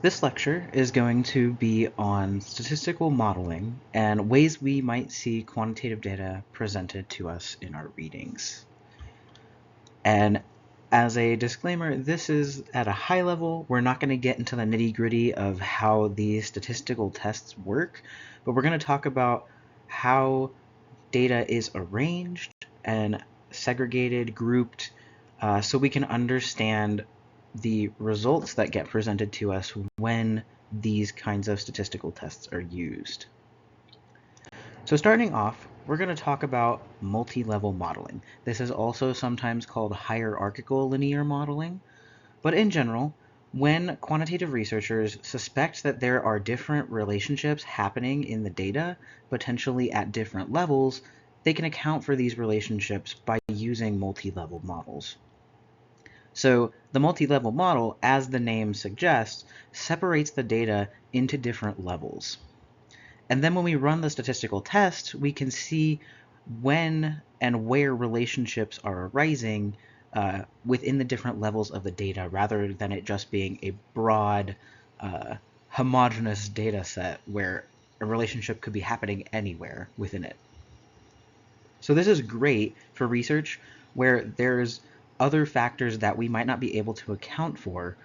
This lecture is going to be on statistical modeling and ways we might see quantitative data presented to us in our readings. And as a disclaimer, this is at a high level. We're not going to get into the nitty-gritty of how these statistical tests work, but we're going to talk about how data is arranged and segregated, grouped, so we can understand the results that get presented to us when these kinds of statistical tests are used. So starting off, we're going to talk about multi-level modeling. This is also sometimes called hierarchical linear modeling, but in general, when quantitative researchers suspect that there are different relationships happening in the data, potentially at different levels, they can account for these relationships by using multi-level models. So the multi-level model, as the name suggests, separates the data into different levels. And then when we run the statistical test, we can see when and where relationships are arising within the different levels of the data, rather than it just being a broad, homogeneous data set where a relationship could be happening anywhere within it. So this is great for research where there's other factors that we might not be able to account for,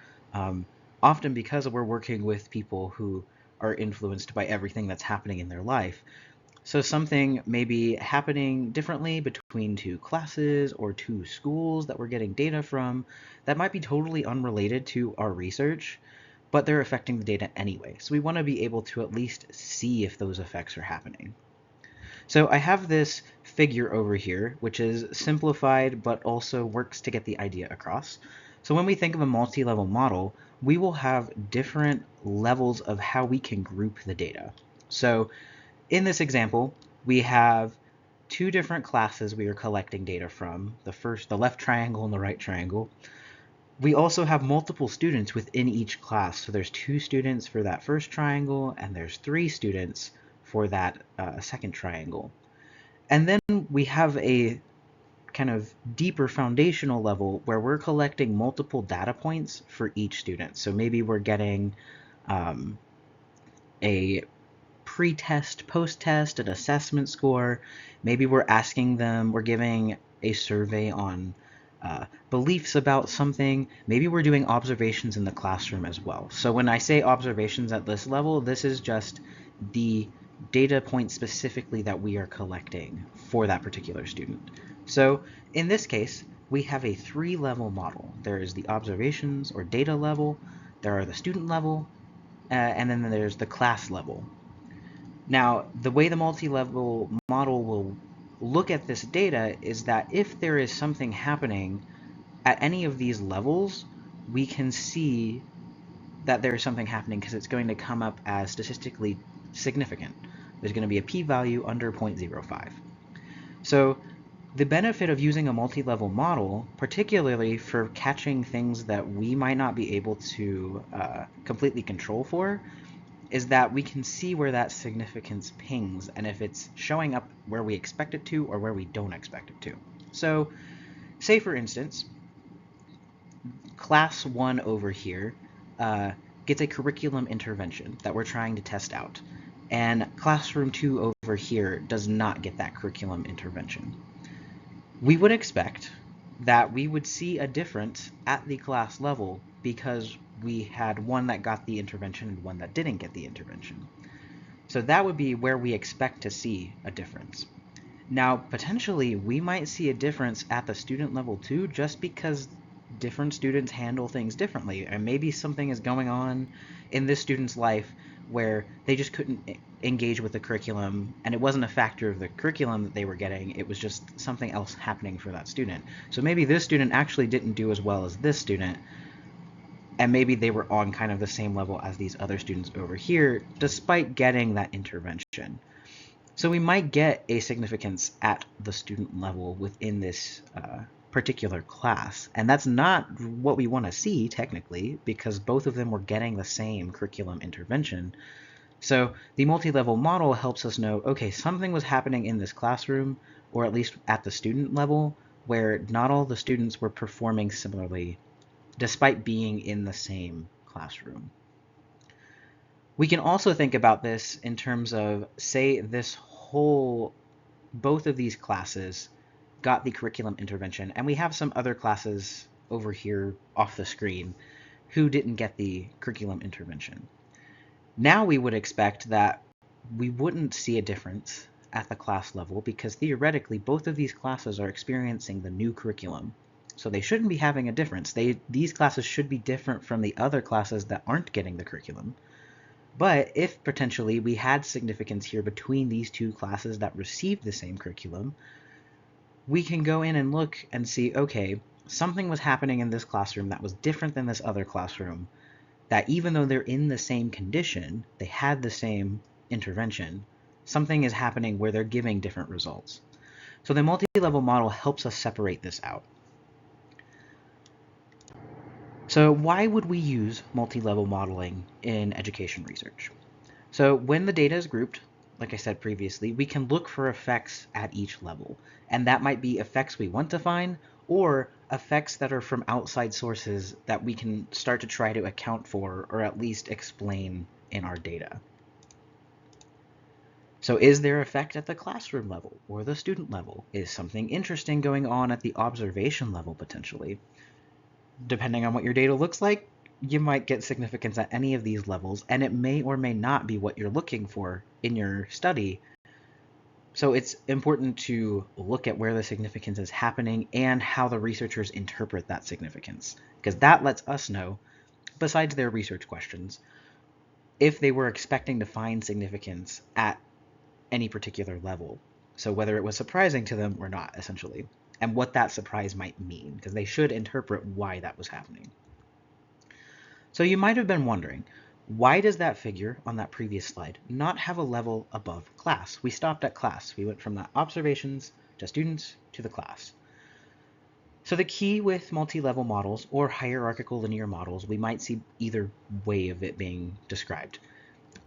often because we're working with people who are influenced by everything that's happening in their life. So something may be happening differently between two classes or two schools that we're getting data from that might be totally unrelated to our research, but they're affecting the data anyway. So we want to be able to at least see if those effects are happening. So I have this figure over here, which is simplified, but also works to get the idea across. So when we think of a multi-level model, we will have different levels of how we can group the data. So in this example, we have two different classes we are collecting data from, the left triangle and the right triangle. We also have multiple students within each class. So there's 2 students for that first triangle, and there's 3 students for that second triangle. And then we have a kind of deeper foundational level where we're collecting multiple data points for each student. So maybe we're getting a pre-test, post-test, an assessment score. Maybe we're giving a survey on beliefs about something. Maybe we're doing observations in the classroom as well. So when I say observations at this level, this is just the data point specifically that we are collecting for that particular student. So in this case, we have a 3-level model. There is the observations or data level, there are the student level, and then there's the class level. Now, the way the multi-level model will look at this data is that if there is something happening at any of these levels, we can see that there is something happening because it's going to come up as statistically significant. There's going to be a p-value under 0.05. So the benefit of using a multi-level model, particularly for catching things that we might not be able to completely control for, is that we can see where that significance pings and if it's showing up where we expect it to or where we don't expect it to. So say for instance, class 1 over here gets a curriculum intervention that we're trying to test out, and classroom 2 over here does not get that curriculum intervention. We would expect that we would see a difference at the class level because we had one that got the intervention and one that didn't get the intervention. So that would be where we expect to see a difference. Now, potentially, we might see a difference at the student level too, just because different students handle things differently. And maybe something is going on in this student's life where they just couldn't engage with the curriculum, and it wasn't a factor of the curriculum that they were getting, it was just something else happening for that student. So maybe this student actually didn't do as well as this student, and maybe they were on kind of the same level as these other students over here, despite getting that intervention. So we might get a significance at the student level within this particular class, and that's not what we want to see technically, because both of them were getting the same curriculum intervention. So the multi-level model helps us know, okay, something was happening in this classroom, or at least at the student level, where not all the students were performing similarly, despite being in the same classroom. We can also think about this in terms of, say, both of these classes got the curriculum intervention, and we have some other classes over here off the screen who didn't get the curriculum intervention. Now we would expect that we wouldn't see a difference at the class level because theoretically both of these classes are experiencing the new curriculum. So they shouldn't be having a difference. These classes should be different from the other classes that aren't getting the curriculum. But if potentially we had significance here between these two classes that received the same curriculum, we can go in and look and see, okay, something was happening in this classroom that was different than this other classroom, that even though they're in the same condition, they had the same intervention, something is happening where they're giving different results. So the multi-level model helps us separate this out. So why would we use multi-level modeling in education research? So when the data is grouped, like I said previously, we can look for effects at each level. And that might be effects we want to find, or effects that are from outside sources that we can start to try to account for, or at least explain in our data. So is there effect at the classroom level or the student level? Is something interesting going on at the observation level potentially? Depending on what your data looks like, you might get significance at any of these levels, and it may or may not be what you're looking for in your study. So it's important to look at where the significance is happening and how the researchers interpret that significance, because that lets us know, besides their research questions, if they were expecting to find significance at any particular level. So whether it was surprising to them or not, essentially, and what that surprise might mean, because they should interpret why that was happening. So you might have been wondering, why does that figure on that previous slide not have a level above class? We stopped at class. We went from the observations to students to the class. So the key with multi-level models or hierarchical linear models, we might see either way of it being described.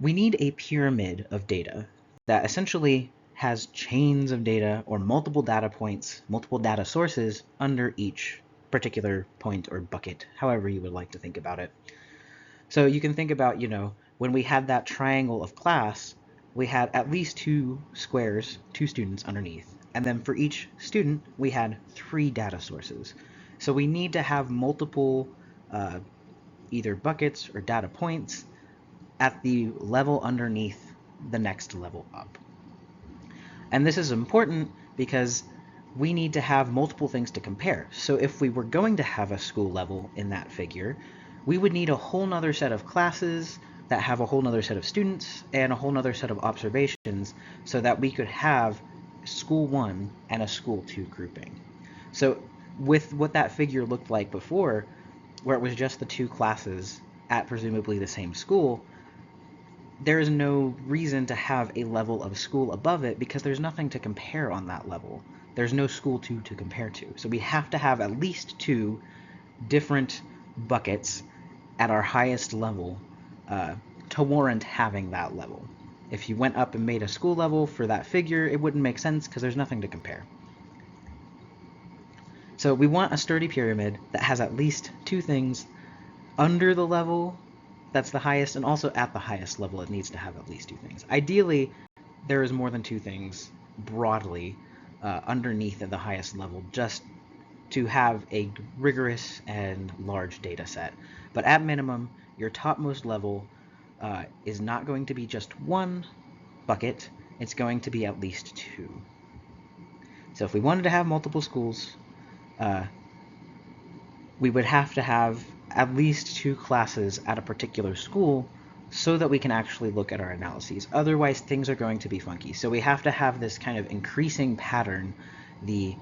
We need a pyramid of data that essentially has chains of data or multiple data points, multiple data sources under each particular point or bucket, however you would like to think about it. So you can think about, when we had that triangle of class, we had at least two squares, two students underneath. And then for each student, we had three data sources. So we need to have multiple either buckets or data points at the level underneath the next level up. And this is important because we need to have multiple things to compare. So if we were going to have a school level in that figure, we would need a whole nother set of classes that have a whole nother set of students and a whole nother set of observations so that we could have school 1 and a school 2 grouping. So with what that figure looked like before, where it was just the two classes at presumably the same school, there is no reason to have a level of school above it because there's nothing to compare on that level. There's no school 2 to compare to. So we have to have at least two different buckets at our highest level to warrant having that level. If you went up and made a school level for that figure, it wouldn't make sense because there's nothing to compare. So we want a sturdy pyramid that has at least two things under the level that's the highest, and also at the highest level it needs to have at least two things. Ideally, there is more than two things broadly underneath at the highest level just to have a rigorous and large data set. But at minimum, your topmost level is not going to be just one bucket, it's going to be at least two. So if we wanted to have multiple schools, we would have to have at least two classes at a particular school so that we can actually look at our analyses. Otherwise, things are going to be funky. So we have to have this kind of increasing pattern. The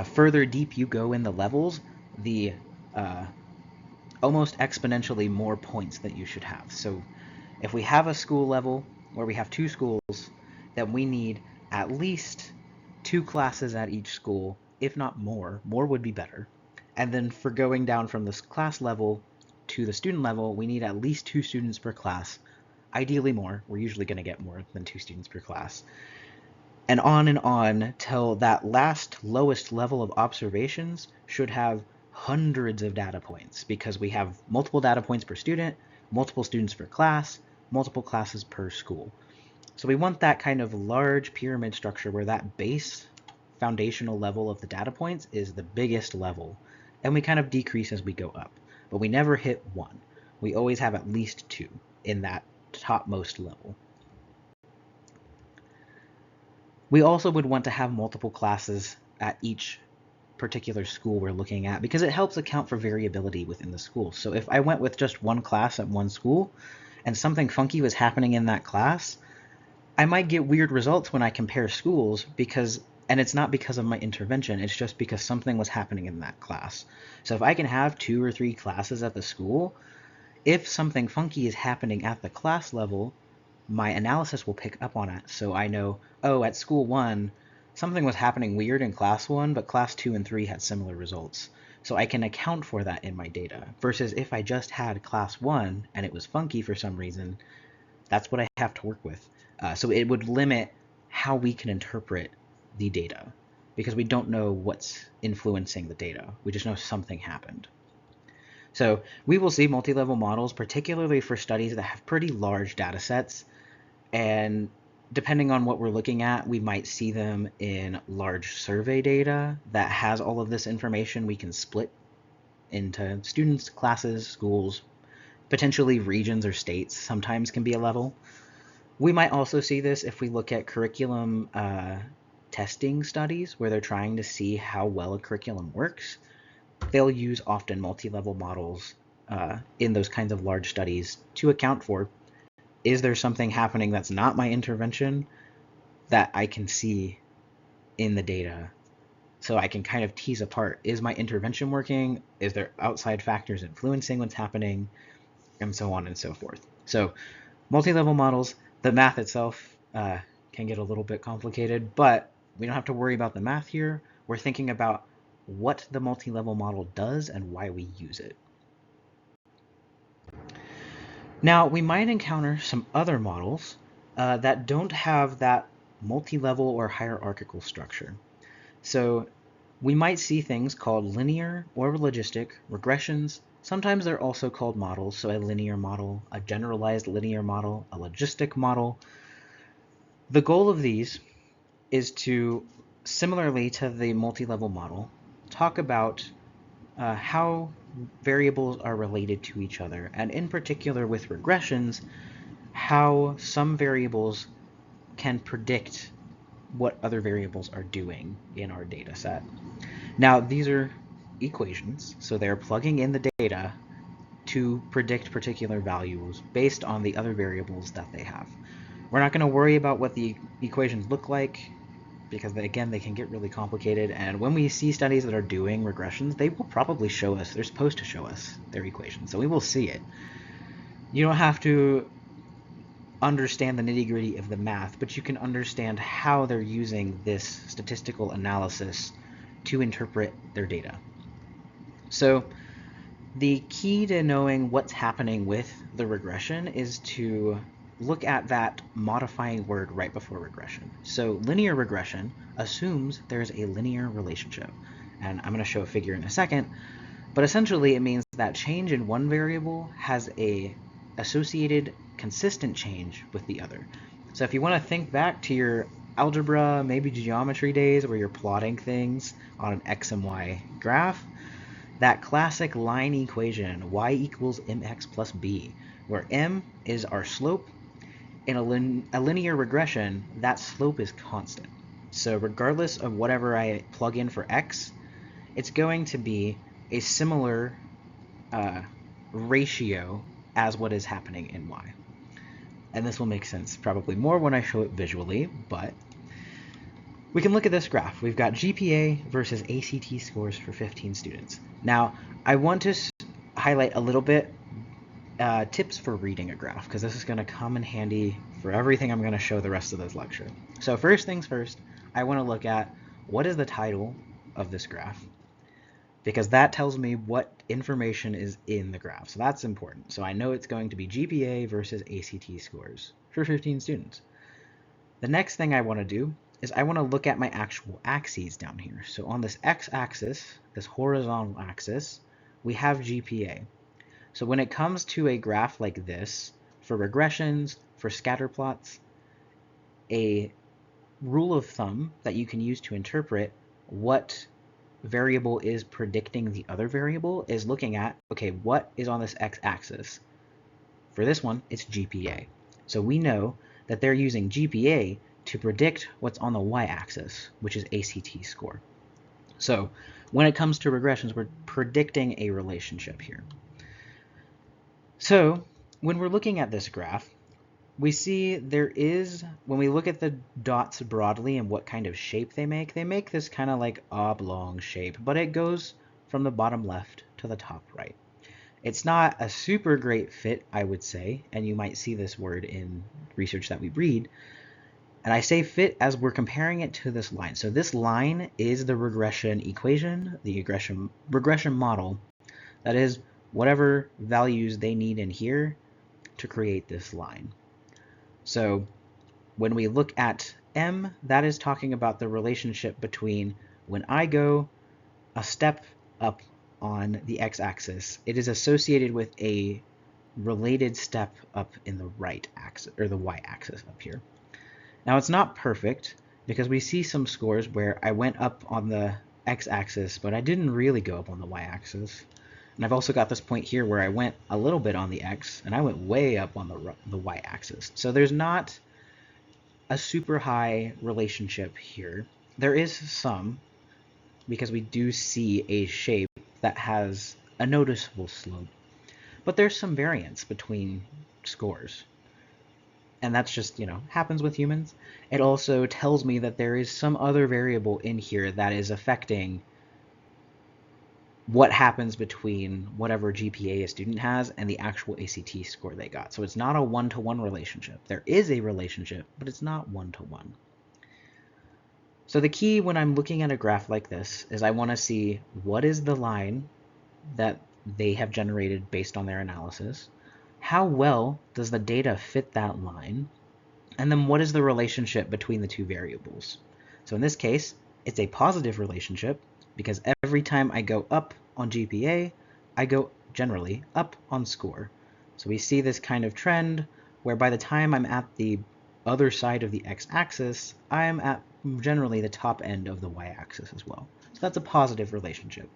further deep you go in the levels, the almost exponentially more points that you should have. So if we have a school level where we have two schools, then we need at least two classes at each school, if not more. More would be better. And then for going down from this class level to the student level, we need at least two students per class. Ideally more. We're usually going to get more than two students per class. And on till that last lowest level of observations should have hundreds of data points because we have multiple data points per student, multiple students per class, multiple classes per school. So we want that kind of large pyramid structure where that base foundational level of the data points is the biggest level, and we kind of decrease as we go up. But we never hit 1. We always have at least 2 in that topmost level. We also would want to have multiple classes at each particular school we're looking at because it helps account for variability within the school. So if I went with just one class at one school and something funky was happening in that class, I might get weird results when I compare schools and it's not because of my intervention, it's just because something was happening in that class. So if I can have 2 or 3 classes at the school, if something funky is happening at the class level, my analysis will pick up on it. So I know, oh, at school 1, something was happening weird in class 1, but class 2 and 3 had similar results. So I can account for that in my data. Versus if I just had class 1 and it was funky for some reason, that's what I have to work with. So it would limit how we can interpret the data because we don't know what's influencing the data. We just know something happened. So we will see multi-level models, particularly for studies that have pretty large data sets. And depending on what we're looking at, we might see them in large survey data that has all of this information we can split into students, classes, schools, potentially regions or states sometimes can be a level. We might also see this if we look at curriculum testing studies where they're trying to see how well a curriculum works. They'll use often multi-level models in those kinds of large studies to account for, is there something happening that's not my intervention that I can see in the data? So I can kind of tease apart, is my intervention working? Is there outside factors influencing what's happening? And so on and so forth. So multi-level models, the math itself can get a little bit complicated, but we don't have to worry about the math here. We're thinking about what the multi-level model does and why we use it. Now, we might encounter some other models that don't have that multi-level or hierarchical structure. So we might see things called linear or logistic regressions. Sometimes they're also called models, so a linear model, a generalized linear model, a logistic model. The goal of these is to, similarly to the multi-level model, talk about how variables are related to each other, and in particular with regressions, how some variables can predict what other variables are doing in our data set. Now, these are equations, so they're plugging in the data to predict particular values based on the other variables that they have. We're not going to worry about what the equations look like because, again, they can get really complicated, and when we see studies that are doing regressions, they will probably show us, they're supposed to show us their equations, so we will see it. You don't have to understand the nitty-gritty of the math, but you can understand how they're using this statistical analysis to interpret their data. So the key to knowing what's happening with the regression is to look at that modifying word right before regression. So linear regression assumes there's a linear relationship, and I'm going to show a figure in a second, but essentially it means that change in one variable has a associated consistent change with the other. So if you want to think back to your algebra, maybe geometry days where you're plotting things on an x and y graph, that classic line equation, y equals mx plus b, where m is our slope, in a linear regression, that slope is constant. So regardless of whatever I plug in for x, it's going to be a similar ratio as what is happening in y. And this will make sense probably more when I show it visually, but we can look at this graph. We've got GPA versus ACT scores for 15 students. Now, I want to highlight a little bit tips for reading a graph, because this is going to come in handy for everything I'm going to show the rest of this lecture. So first things first, I want to look at what is the title of this graph, because that tells me what information is in the graph. So that's important. So I know it's going to be GPA versus ACT scores for 15 students. The next thing I want to do is I want to look at my actual axes down here. So on this x-axis, this horizontal axis, we have GPA. So when it comes to a graph like this, for regressions, for scatter plots, a rule of thumb that you can use to interpret what variable is predicting the other variable is looking at, okay, what is on this x-axis? For this one, it's GPA. So we know that they're using GPA to predict what's on the y-axis, which is ACT score. So when it comes to regressions, we're predicting a relationship here. So when we're looking at this graph, we see there is, when we look at the dots broadly and what kind of shape they make this kind of like oblong shape, but it goes from the bottom left to the top right. It's not a super great fit, I would say, and you might see this word in research that we read. And I say fit as we're comparing it to this line. So this line is the regression equation, the regression model. That is whatever values they need in here to create this line. So when we look at M, that is talking about the relationship between when I go a step up on the x-axis, it is associated with a related step up in the right axis, or the y-axis up here. Now it's not perfect because we see some scores where I went up on the x-axis, but I didn't really go up on the y-axis. And I've also got this point here where I went a little bit on the x and I went way up on the y-axis. So there's not a super high relationship here. There is some, because we do see a shape that has a noticeable slope, but there's some variance between scores. And that's just, happens with humans. It also tells me that there is some other variable in here that is affecting what happens between whatever GPA a student has and the actual ACT score they got. So it's not a one-to-one relationship. There is a relationship, but it's not one-to-one. So the key when I'm looking at a graph like this is I want to see what is the line that they have generated based on their analysis. How well does the data fit that line? And then what is the relationship between the two variables? So in this case, it's a positive relationship because every time I go up on GPA, I go generally up on score. So we see this kind of trend where by the time I'm at the other side of the x-axis, I'm at generally the top end of the y-axis as well. So that's a positive relationship.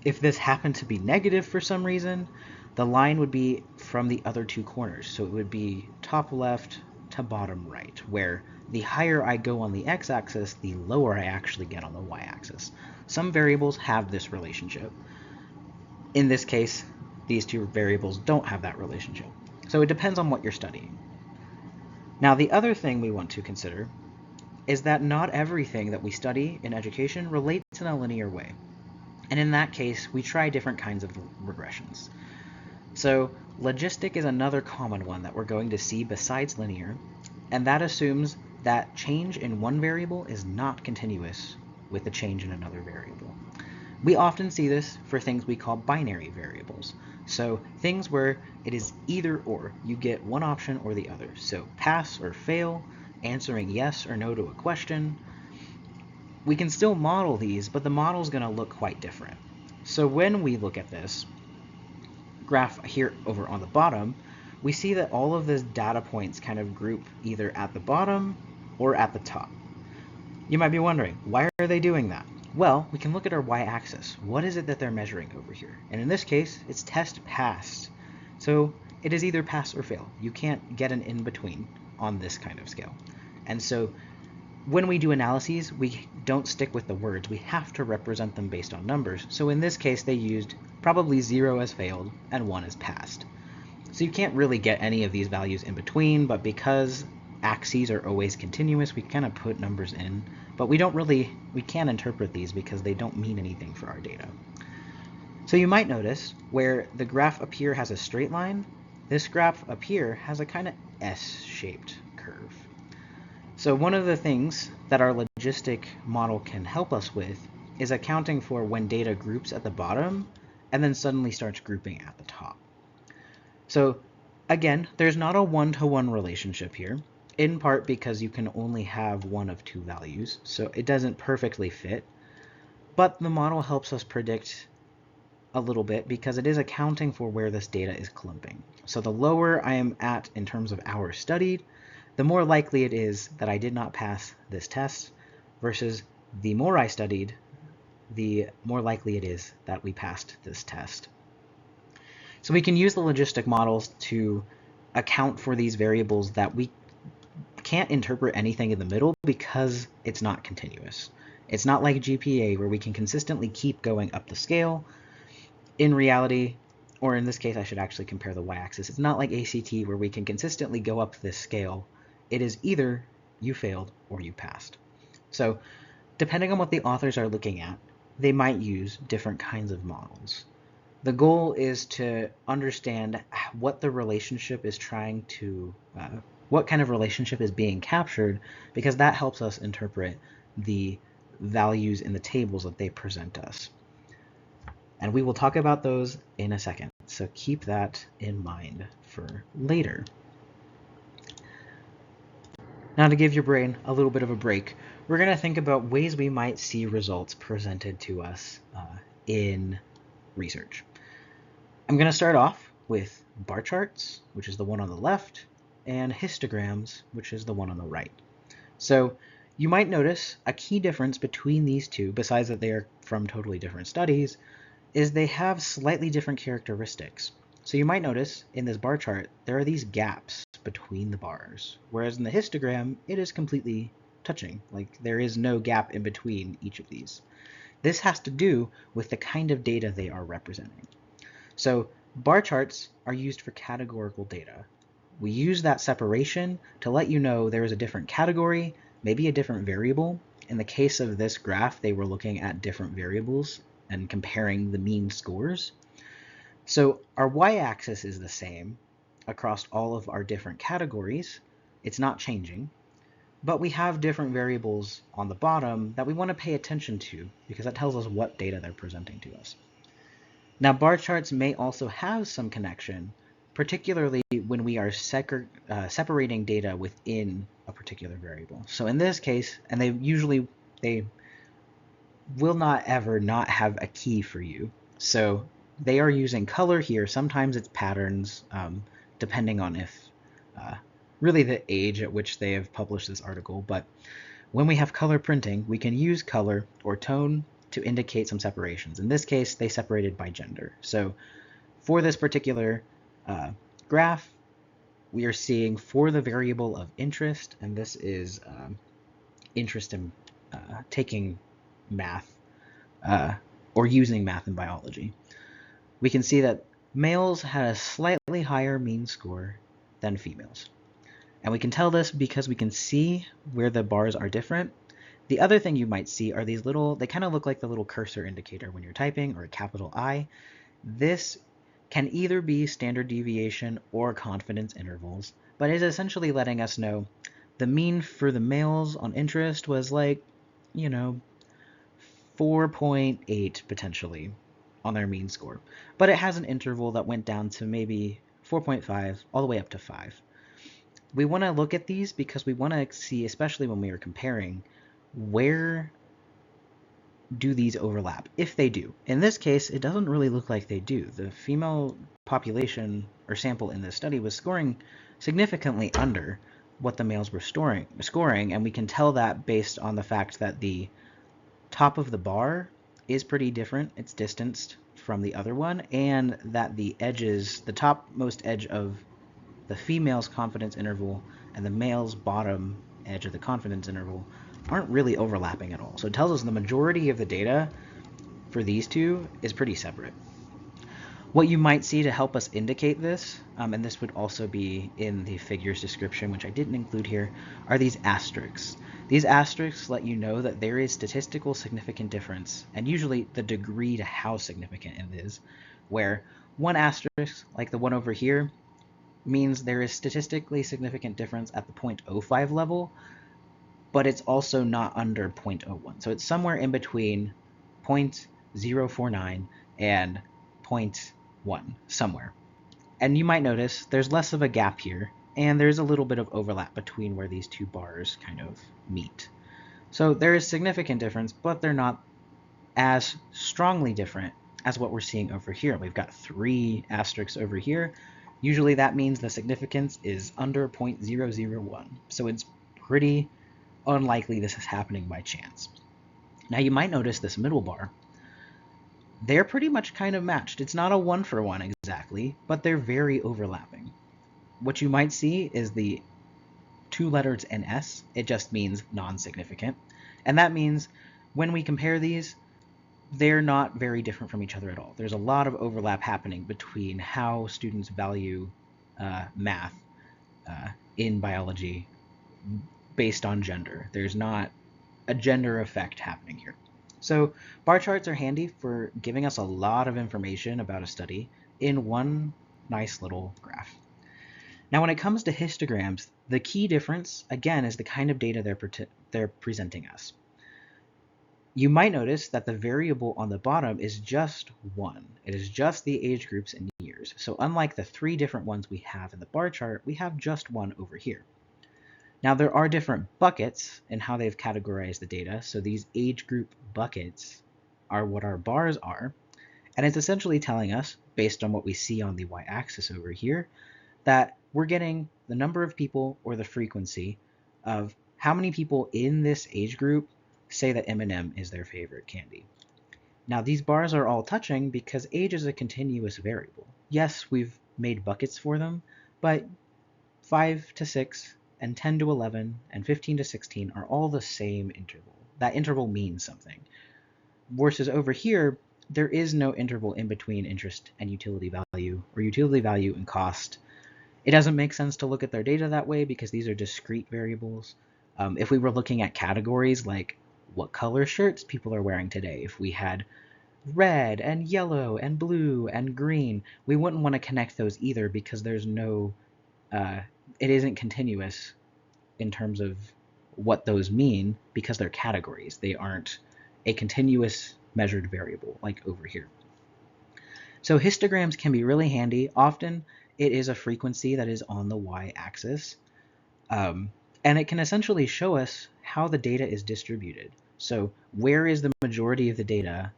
If this happened to be negative for some reason, the line would be from the other two corners. So it would be top left to bottom right, where the higher I go on the x-axis, the lower I actually get on the y-axis. Some variables have this relationship. In this case, these two variables don't have that relationship. So it depends on what you're studying. Now, the other thing we want to consider is that not everything that we study in education relates in a linear way. And in that case, we try different kinds of regressions. So logistic is another common one that we're going to see besides linear, and that assumes that change in one variable is not continuous with the change in another variable. We often see this for things we call binary variables. So things where it is either or, you get one option or the other. So pass or fail, answering yes or no to a question. We can still model these, but the model is going to look quite different. So when we look at this graph here over on the bottom, we see that all of the data points kind of group either at the bottom or at the top. You might be wondering, why are they doing that? Well, we can look at our y-axis. What is it that they're measuring over here? And in this case, it's test passed. So it is either pass or fail. You can't get an in-between on this kind of scale. And so when we do analyses, we don't stick with the words. We have to represent them based on numbers. So in this case, they used probably 0 as failed and 1 as passed. So you can't really get any of these values in between, but because axes are always continuous, we kind of put numbers in, but we can't interpret these because they don't mean anything for our data. So you might notice where the graph up here has a straight line, this graph up here has a kind of S-shaped curve. So one of the things that our logistic model can help us with is accounting for when data groups at the bottom and then suddenly starts grouping at the top. So again, there's not a one-to-one relationship here, in part because you can only have one of two values, so it doesn't perfectly fit, but the model helps us predict a little bit because it is accounting for where this data is clumping. So the lower I am at in terms of hours studied, the more likely it is that I did not pass this test, versus the more I studied, the more likely it is that we passed this test. So we can use the logistic models to account for these variables that we can't interpret anything in the middle because it's not continuous. It's not like GPA where we can consistently keep going up the scale. In reality, or in this case, I should actually compare the y-axis. It's not like ACT where we can consistently go up this scale. It is either you failed or you passed. So depending on what the authors are looking at, they might use different kinds of models. The goal is to understand what the relationship is trying to, what kind of relationship is being captured, because that helps us interpret the values in the tables that they present us. And we will talk about those in a second, so keep that in mind for later. Now, to give your brain a little bit of a break, we're going to think about ways we might see results presented to us in research. I'm going to start off with bar charts, which is the one on the left, and histograms, which is the one on the right. So you might notice a key difference between these two, besides that they are from totally different studies, is they have slightly different characteristics. So you might notice in this bar chart, there are these gaps between the bars, whereas in the histogram, it is completely touching. Like there is no gap in between each of these. This has to do with the kind of data they are representing. So bar charts are used for categorical data. We use that separation to let you know there is a different category, maybe a different variable. In the case of this graph, they were looking at different variables and comparing the mean scores. So our y-axis is the same across all of our different categories. It's not changing, but we have different variables on the bottom that we want to pay attention to because that tells us what data they're presenting to us. Now, bar charts may also have some connection, particularly when we are separating data within a particular variable. So in this case, and they will not ever not have a key for you. So they are using color here. Sometimes it's patterns, depending on if really the age at which they have published this article. But when we have color printing, we can use color or tone to indicate some separations. In this case, they separated by gender. So for this particular graph, we are seeing for the variable of interest, and this is interest in taking math or using math in biology. We can see that males had a slightly higher mean score than females. And we can tell this because we can see where the bars are different. The other thing you might see are these little, they kind of look like the little cursor indicator when you're typing, or a capital I. This can either be standard deviation or confidence intervals, but is essentially letting us know the mean for the males on interest was like, 4.8 potentially on their mean score. But it has an interval that went down to maybe 4.5 all the way up to 5. We want to look at these because we want to see, especially when we are comparing, where do these overlap, if they do. In this case, it doesn't really look like they do. The female population or sample in this study was scoring significantly under what the males were scoring, and we can tell that based on the fact that the top of the bar is pretty different. It's distanced from the other one, and that the edges, the topmost edge of the female's confidence interval and the male's bottom edge of the confidence interval aren't really overlapping at all. So it tells us the majority of the data for these two is pretty separate. What you might see to help us indicate this, and this would also be in the figure's description, which I didn't include here, are these asterisks. These asterisks let you know that there is statistical significant difference, and usually the degree to how significant it is, where one asterisk, like the one over here, means there is statistically significant difference at the 0.05 level, but it's also not under 0.01. So it's somewhere in between 0.049 and 0.1, somewhere. And you might notice there's less of a gap here, and there's a little bit of overlap between where these two bars kind of meet. So there is significant difference, but they're not as strongly different as what we're seeing over here. We've got 3 asterisks over here. Usually that means the significance is under 0.001. So it's pretty unlikely this is happening by chance. Now you might notice this middle bar. They're pretty much kind of matched. It's not a 1-for-1 exactly, but they're very overlapping. What you might see is the 2 letters NS. It just means non-significant. And that means when we compare these, they're not very different from each other at all. There's a lot of overlap happening between how students value math in biology based on gender. There's not a gender effect happening here. So bar charts are handy for giving us a lot of information about a study in one nice little graph. Now, when it comes to histograms, the key difference, again, is the kind of data they're presenting us. You might notice that the variable on the bottom is just 1. It is just the age groups and years. So unlike the 3 different ones we have in the bar chart, we have just 1 over here. Now there are different buckets in how they've categorized the data. So these age group buckets are what our bars are. And it's essentially telling us, based on what we see on the y-axis over here, that we're getting the number of people or the frequency of how many people in this age group say that M&M is their favorite candy. Now these bars are all touching because age is a continuous variable. Yes, we've made buckets for them, but 5 to 6 and 10 to 11 and 15 to 16 are all the same interval. That interval means something. Versus over here, there is no interval in between interest and utility value, or utility value and cost. It doesn't make sense to look at their data that way because these are discrete variables. If we were looking at categories like what color shirts people are wearing today, if we had red and yellow and blue and green, we wouldn't want to connect those either because there's no, it isn't continuous in terms of what those mean because they're categories. They aren't a continuous measured variable like over here. So histograms can be really handy. Often it is a frequency that is on the y-axis. And it can essentially show us how the data is distributed. So where is the majority of the data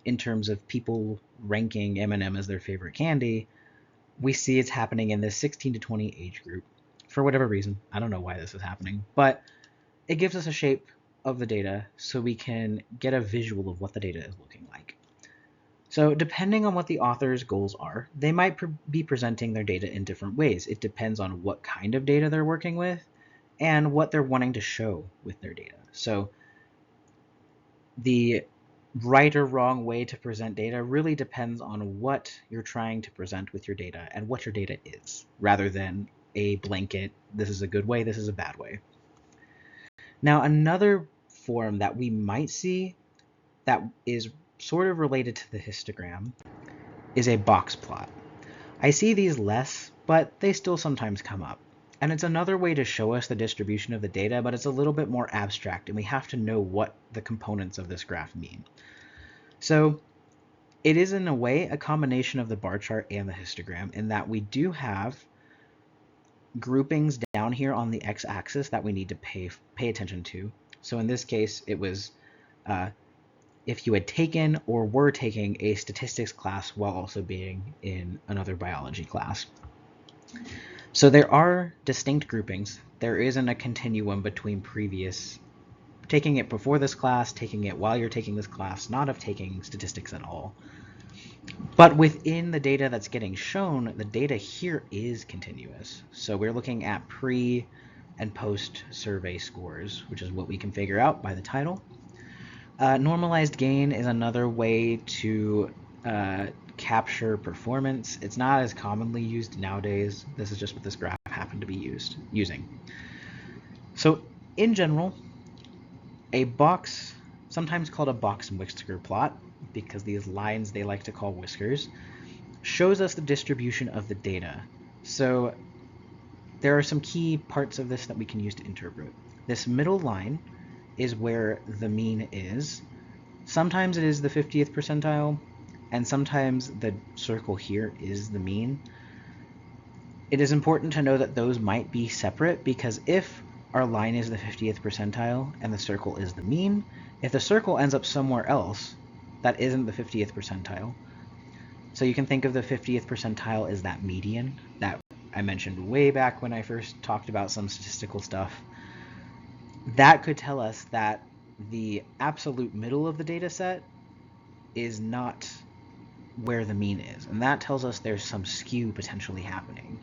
in terms of people ranking M&M as their favorite candy? We see it's happening in this 16 to 20 age group for whatever reason. I don't know why this is happening, but it gives us a shape of the data so we can get a visual of what the data is looking like. So depending on what the author's goals are, they might be presenting their data in different ways. It depends on what kind of data they're working with and what they're wanting to show with their data. So the right or wrong way to present data really depends on what you're trying to present with your data and what your data is, rather than a blanket, this is a good way, this is a bad way. Now, another form that we might see that is sort of related to the histogram is a box plot. I see these less, but they still sometimes come up. And it's another way to show us the distribution of the data, but it's a little bit more abstract, and we have to know what the components of this graph mean. So it is, in a way, a combination of the bar chart and the histogram in that we do have groupings down here on the x-axis that we need to pay attention to. So in this case, it was if you had taken or were taking a statistics class while also being in another biology class. So there are distinct groupings. There isn't a continuum between previous, taking it before this class, taking it while you're taking this class, not of taking statistics at all. But within the data that's getting shown, the data here is continuous. So we're looking at pre and post survey scores, which is what we can figure out by the title. Normalized gain is another way to capture performance. It's not as commonly used nowadays. This is just what this graph happened to be using. So in general, a box, sometimes called a box and whisker plot, because these lines they like to call whiskers, shows us the distribution of the data. So there are some key parts of this that we can use to interpret. This middle line is where the mean is. Sometimes it is the 50th percentile, and sometimes the circle here is the mean. It is important to know that those might be separate, because if our line is the 50th percentile and the circle is the mean, if the circle ends up somewhere else, that isn't the 50th percentile. So you can think of the 50th percentile as that median that I mentioned way back when I first talked about some statistical stuff. That could tell us that the absolute middle of the data set is not where the mean is, and that tells us there's some skew potentially happening.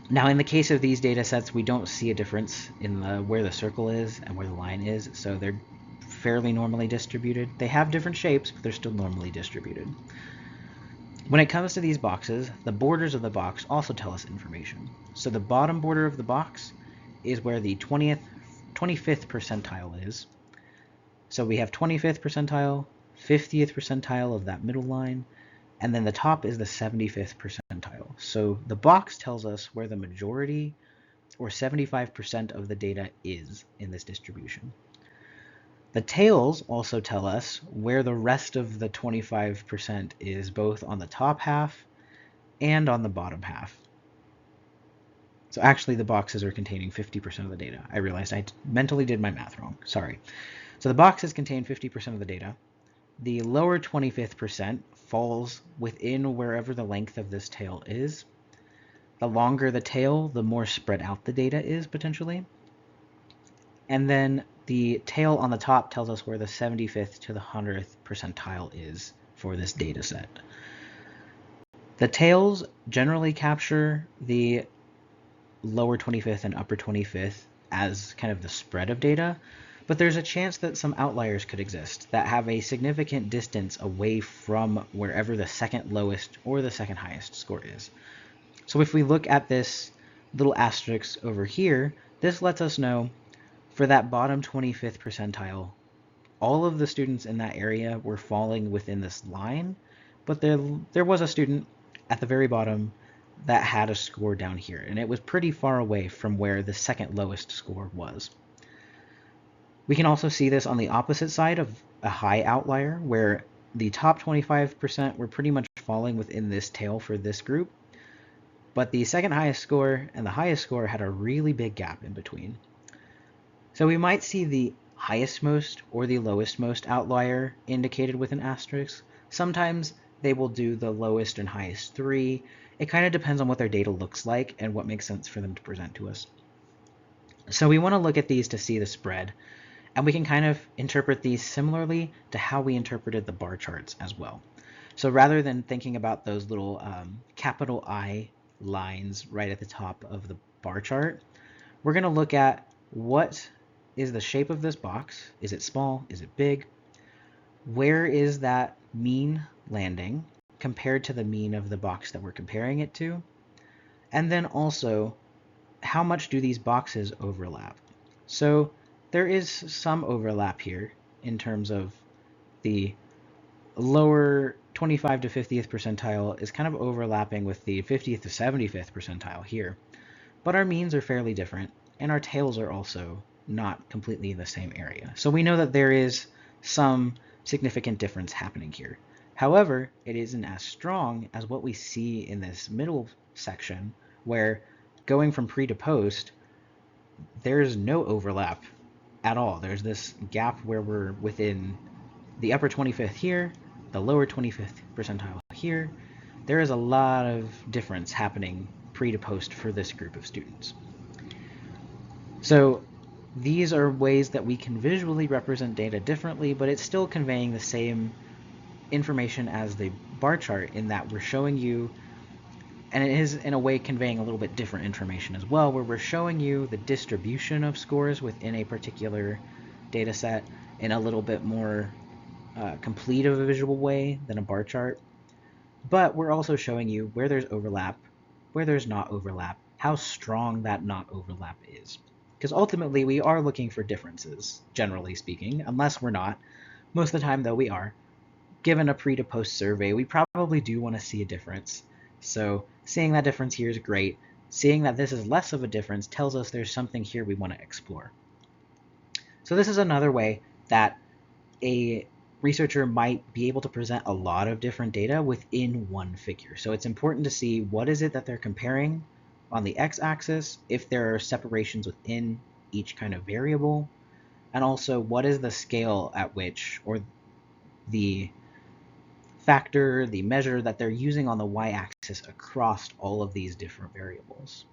Now, in the case of these data sets, we don't see a difference in where the circle is and where the line is, so they're fairly normally distributed. They have different shapes, but they're still normally distributed. When it comes to these boxes, the borders of the box also tell us information. So the bottom border of the box is where the 25th percentile is. So we have 25th percentile, 50th percentile of that middle line, and then the top is the 75th percentile. So the box tells us where the majority, or 75% of the data is in this distribution. The tails also tell us where the rest of the 25% is, both on the top half and on the bottom half. So actually the boxes are containing 50% of the data. I realized I mentally did my math wrong. Sorry. So the boxes contain 50% of the data. The lower 25th percent falls within wherever the length of this tail is. The longer the tail, the more spread out the data is potentially. And then the tail on the top tells us where the 75th to the 100th percentile is for this data set. The tails generally capture the lower 25th and upper 25th as kind of the spread of data, but there's a chance that some outliers could exist that have a significant distance away from wherever the second lowest or the second highest score is. So if we look at this little asterisk over here, this lets us know for that bottom 25th percentile, all of the students in that area were falling within this line, but there was a student at the very bottom that had a score down here, and it was pretty far away from where the second lowest score was. We can also see this on the opposite side of a high outlier, where the top 25% were pretty much falling within this tail for this group, but the second highest score and the highest score had a really big gap in between. So we might see the highest most or the lowest most outlier indicated with an asterisk. Sometimes they will do the lowest and highest three. It kind of depends on what their data looks like and what makes sense for them to present to us. So we want to look at these to see the spread, and we can kind of interpret these similarly to how we interpreted the bar charts as well. So rather than thinking about those little capital I lines right at the top of the bar chart, we're going to look at what is the shape of this box. Is it small? Is it big? Where is that mean landing compared to the mean of the box that we're comparing it to? And then also, how much do these boxes overlap? So there is some overlap here in terms of the lower 25 to 50th percentile is kind of overlapping with the 50th to 75th percentile here. But our means are fairly different, and our tails are also not completely in the same area. So we know that there is some significant difference happening here. However, it isn't as strong as what we see in this middle section, where going from pre to post, there's no overlap at all. There's this gap where we're within the upper 25th here, the lower 25th percentile here. There is a lot of difference happening pre to post for this group of students. So these are ways that we can visually represent data differently, but it's still conveying the same information as the bar chart in that we're showing you, and it is in a way conveying a little bit different information as well, where we're showing you the distribution of scores within a particular data set in a little bit more complete of a visual way than a bar chart. But we're also showing you where there's overlap, where there's not overlap, how strong that not overlap is. Because ultimately we are looking for differences, generally speaking, unless we're not. Most of the time, though, we are. Given a pre to post survey, we probably do want to see a difference. So seeing that difference here is great. Seeing that this is less of a difference tells us there's something here we want to explore. So this is another way that a researcher might be able to present a lot of different data within one figure. So it's important to see what is it that they're comparing on the x-axis, if there are separations within each kind of variable, and also what is the scale at which, or the factor, the measure that they're using on the y-axis across all of these different variables.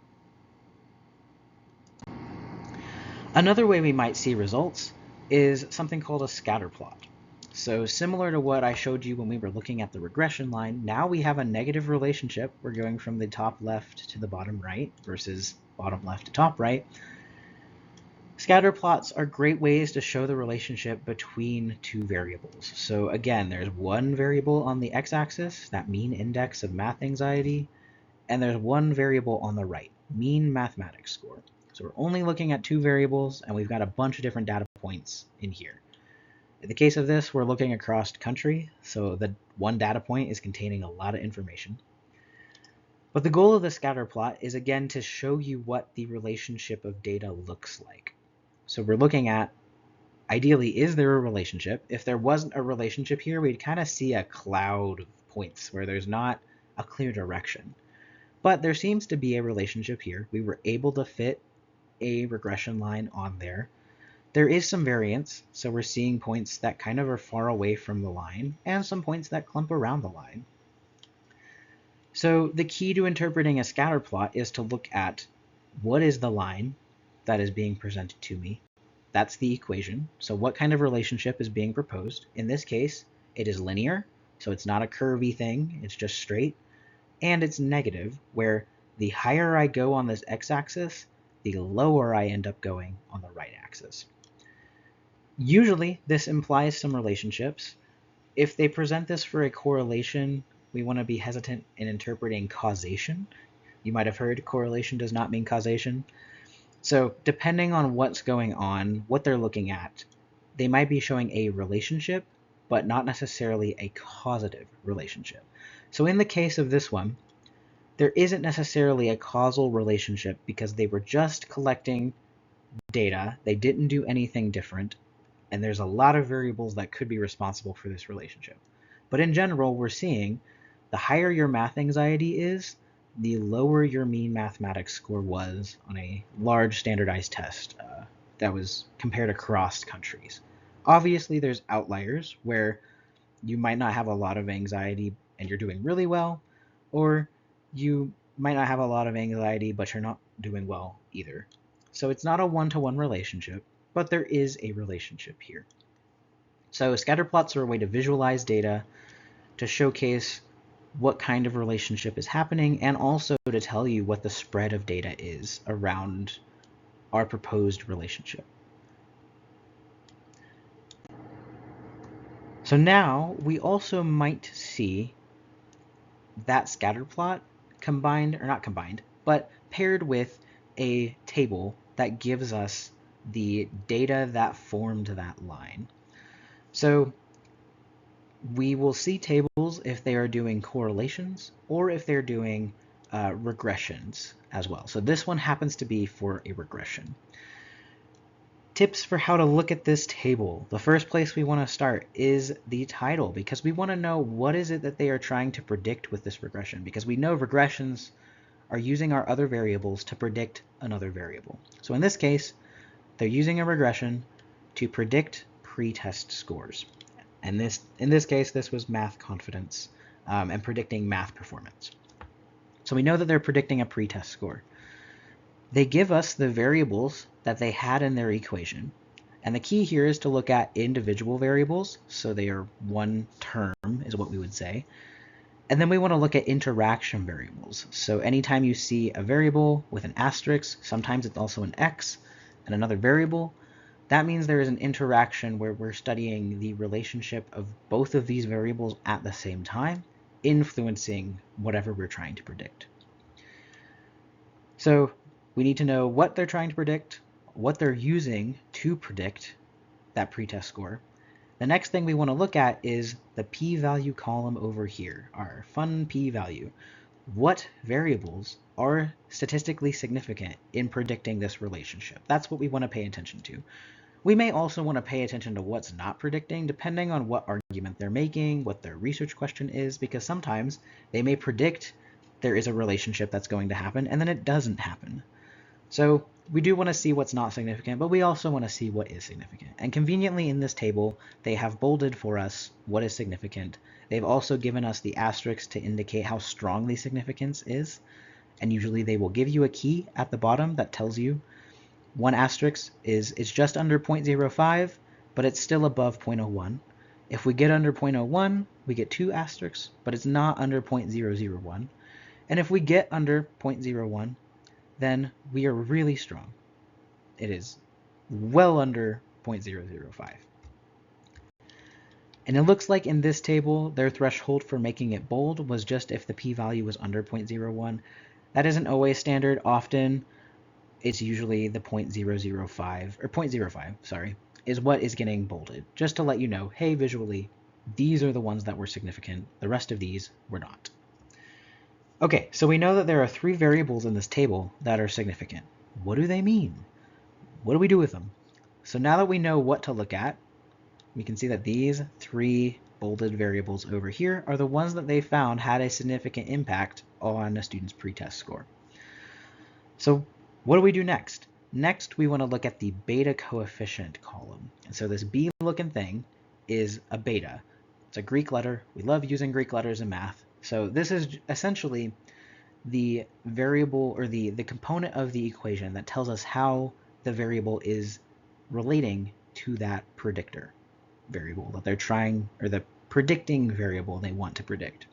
Another way we might see results is something called a scatter plot. So similar to what I showed you when we were looking at the regression line, now we have a negative relationship. We're going from the top left to the bottom right versus bottom left to top right. Scatter plots are great ways to show the relationship between two variables. So again, there's one variable on the x-axis, that mean index of math anxiety, and there's one variable on the right, mean mathematics score. So we're only looking at two variables, and we've got a bunch of different data points in here. In the case of this, we're looking across country, so the one data point is containing a lot of information. But the goal of the scatter plot is again to show you what the relationship of data looks like. So we're looking at, ideally, is there a relationship? If there wasn't a relationship here, we'd kind of see a cloud of points where there's not a clear direction. But there seems to be a relationship here. We were able to fit a regression line on there. There is some variance, so we're seeing points that kind of are far away from the line and some points that clump around the line. So the key to interpreting a scatter plot is to look at what is the line that is being presented to me. That's the equation. So what kind of relationship is being proposed? In this case, it is linear, so it's not a curvy thing, it's just straight. And it's negative, where the higher I go on this x-axis, the lower I end up going on the right axis. Usually, this implies some relationships. If they present this for a correlation, we want to be hesitant in interpreting causation. You might have heard correlation does not mean causation. So depending on what's going on, what they're looking at, they might be showing a relationship, but not necessarily a causative relationship. So in the case of this one, there isn't necessarily a causal relationship because they were just collecting data. They didn't do anything different. And there's a lot of variables that could be responsible for this relationship. But in general, we're seeing the higher your math anxiety is, the lower your mean mathematics score was on a large standardized test that was compared across countries. Obviously, there's outliers where you might not have a lot of anxiety and you're doing really well, or you might not have a lot of anxiety but you're not doing well either. So it's not a one-to-one relationship, but there is a relationship here. So scatter plots are a way to visualize data, to showcase what kind of relationship is happening, and also to tell you what the spread of data is around our proposed relationship. So now we also might see that scatter plot combined, or not combined, but paired with a table that gives us the data that formed that line. So we will see tables if they are doing correlations or if they're doing regressions as well. So this one happens to be for a regression. Tips for how to look at this table. The first place we want to start is the title, because we want to know what is it that they are trying to predict with this regression, because we know regressions are using our other variables to predict another variable. So in this case, they're using a regression to predict pretest scores. And in this case, this was math confidence and predicting math performance. So we know that they're predicting a pretest score. They give us the variables that they had in their equation. And the key here is to look at individual variables. So they are one term is what we would say. And then we want to look at interaction variables. So anytime you see a variable with an asterisk, sometimes it's also an x and another variable, that means there is an interaction where we're studying the relationship of both of these variables at the same time, influencing whatever we're trying to predict. So we need to know what they're trying to predict, what they're using to predict that pretest score. The next thing we want to look at is the p-value column over here, our fun p-value. What variables are statistically significant in predicting this relationship? That's what we want to pay attention to. We may also want to pay attention to what's not predicting, depending on what argument they're making, what their research question is, because sometimes they may predict there is a relationship that's going to happen, and then it doesn't happen. So we do want to see what's not significant, but we also want to see what is significant. And conveniently in this table, they have bolded for us what is significant. They've also given us the asterisks to indicate how strong the significance is. And usually they will give you a key at the bottom that tells you one asterisk is it's just under 0.05, but it's still above 0.01. If we get under 0.01, we get 2 asterisks, but it's not under 0.001. And if we get under 0.01, then we are really strong. It is well under 0.005. And it looks like in this table, their threshold for making it bold was just if the p-value was under 0.01. That isn't always standard. Often, it's usually the 0.005, or 0.05, sorry, is what is getting bolded. Just to let you know, hey, visually, these are the ones that were significant. The rest of these were not. Okay, so we know that there are 3 variables in this table that are significant. What do they mean? What do we do with them? So now that we know what to look at, we can see that these 3 bolded variables over here are the ones that they found had a significant impact on a student's pretest score. So what do we do next? Next, we want to look at the beta coefficient column. And so this B looking thing is a beta. It's a Greek letter. We love using Greek letters in math. So this is essentially the variable or the component of the equation that tells us how the variable is relating to that predictor variable that they're trying, or the predicting variable they want to predict.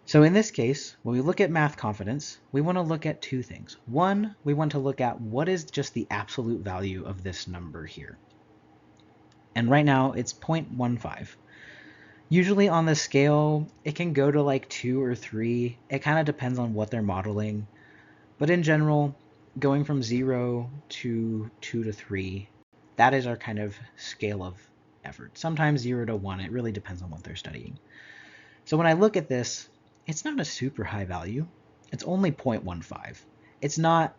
So in this case, when we look at math confidence, we want to look at 2 things. One, we want to look at what is just the absolute value of this number here. And right now it's 0.15. Usually on the scale, it can go to like 2 or 3. It kind of depends on what they're modeling. But in general, going from 0 to 2 to 3, that is our kind of scale of effort. Sometimes 0 to 1, it really depends on what they're studying. So when I look at this, it's not a super high value. It's only 0.15. It's not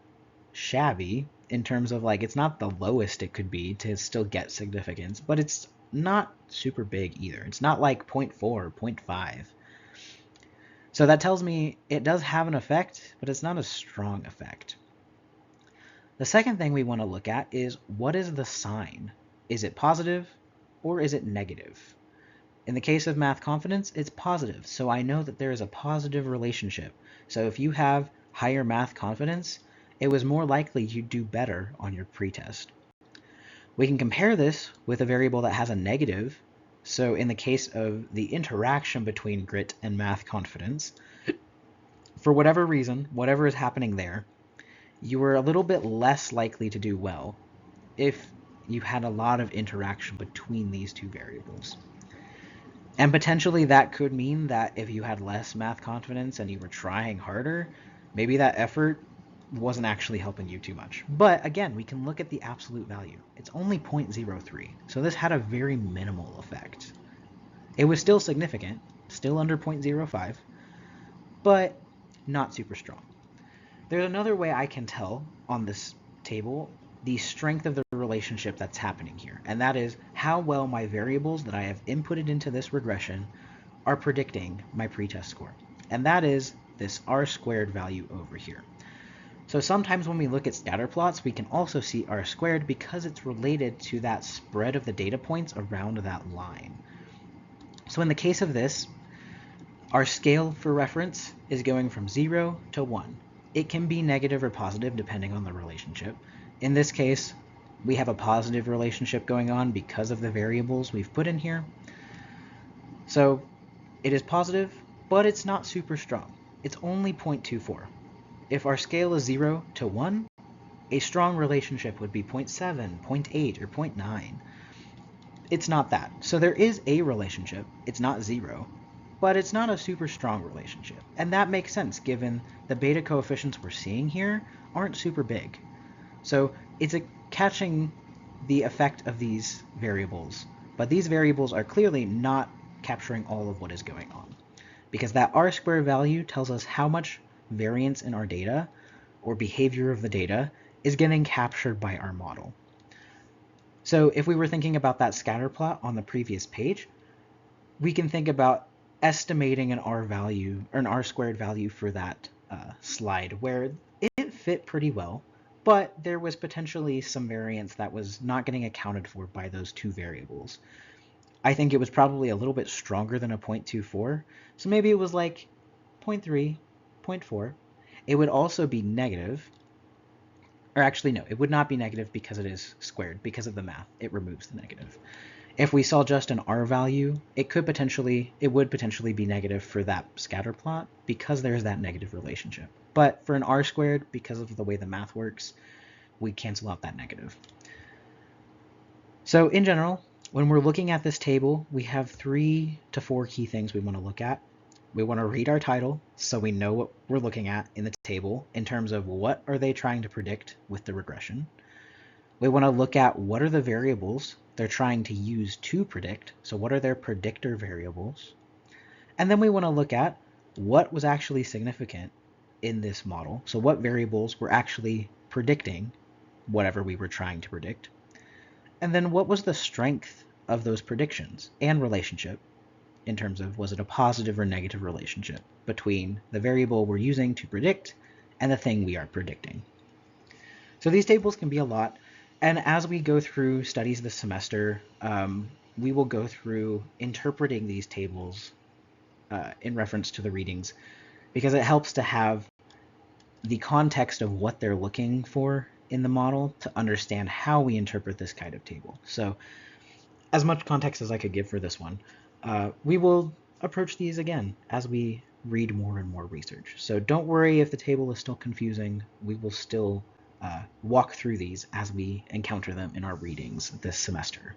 shabby in terms of like, it's not the lowest it could be to still get significance, but it's not super big either. It's not like 0.4, 0.5. So that tells me it does have an effect, but it's not a strong effect. The second thing we want to look at is what is the sign? Is it positive or is it negative? In the case of math confidence, it's positive, so I know that there is a positive relationship. So if you have higher math confidence, it was more likely you'd do better on your pretest. We can compare this with a variable that has a negative. So in the case of the interaction between grit and math confidence, for whatever reason, whatever is happening there, you were a little bit less likely to do well if you had a lot of interaction between these 2 variables. And potentially that could mean that if you had less math confidence and you were trying harder, maybe that effort wasn't actually helping you too much. But again, we can look at the absolute value. It's only 0.03, so this had a very minimal effect. It was still significant, still under 0.05, but not super strong. There's another way I can tell on this table the strength of the relationship that's happening here, and that is how well my variables that I have inputted into this regression are predicting my pretest score. And that is this r² value over here. So sometimes when we look at scatter plots, we can also see r² because it's related to that spread of the data points around that line. So in the case of this, our scale for reference is going from 0 to 1. It can be negative or positive depending on the relationship. In this case, we have a positive relationship going on because of the variables we've put in here. So it is positive, but it's not super strong. It's only 0.24. If our scale is 0 to 1, a strong relationship would be 0.7, 0.8, or 0.9. It's not that. So there is a relationship. It's not 0, but it's not a super strong relationship. And that makes sense given the beta coefficients we're seeing here aren't super big. So it's catching the effect of these variables, but these variables are clearly not capturing all of what is going on, because that r² value tells us how much variance in our data or behavior of the data is getting captured by our model. So if we were thinking about that scatter plot on the previous page, we can think about estimating an r value or an r² value for that slide where it fit pretty well. but there was potentially some variance that was not getting accounted for by those two variables. I think it was probably a little bit stronger than a 0.24, so maybe it was like 0.3, 0.4. It would also be negative, or actually no, it would not be negative because it is squared. Because of the math, it removes the negative. If we saw just an R value, it would potentially be negative for that scatter plot because there's that negative relationship. But for an R squared, because of the way the math works, we cancel out that negative. So in general, when we're looking at this table, we have 3 to 4 key things we want to look at. We want to read our title so we know what we're looking at in the table in terms of what are they trying to predict with the regression. We want to look at what are the variables they're trying to use to predict. So what are their predictor variables? And then we want to look at what was actually significant in this model. So what variables were actually predicting whatever we were trying to predict. And then what was the strength of those predictions and relationship in terms of was it a positive or negative relationship between the variable we're using to predict and the thing we are predicting. So these tables can be a lot. And as we go through studies this semester, we will go through interpreting these tables in reference to the readings because it helps to have the context of what they're looking for in the model to understand how we interpret this kind of table. So as much context as I could give for this one, we will approach these again as we read more and more research. So don't worry if the table is still confusing. We will still walk through these as we encounter them in our readings this semester.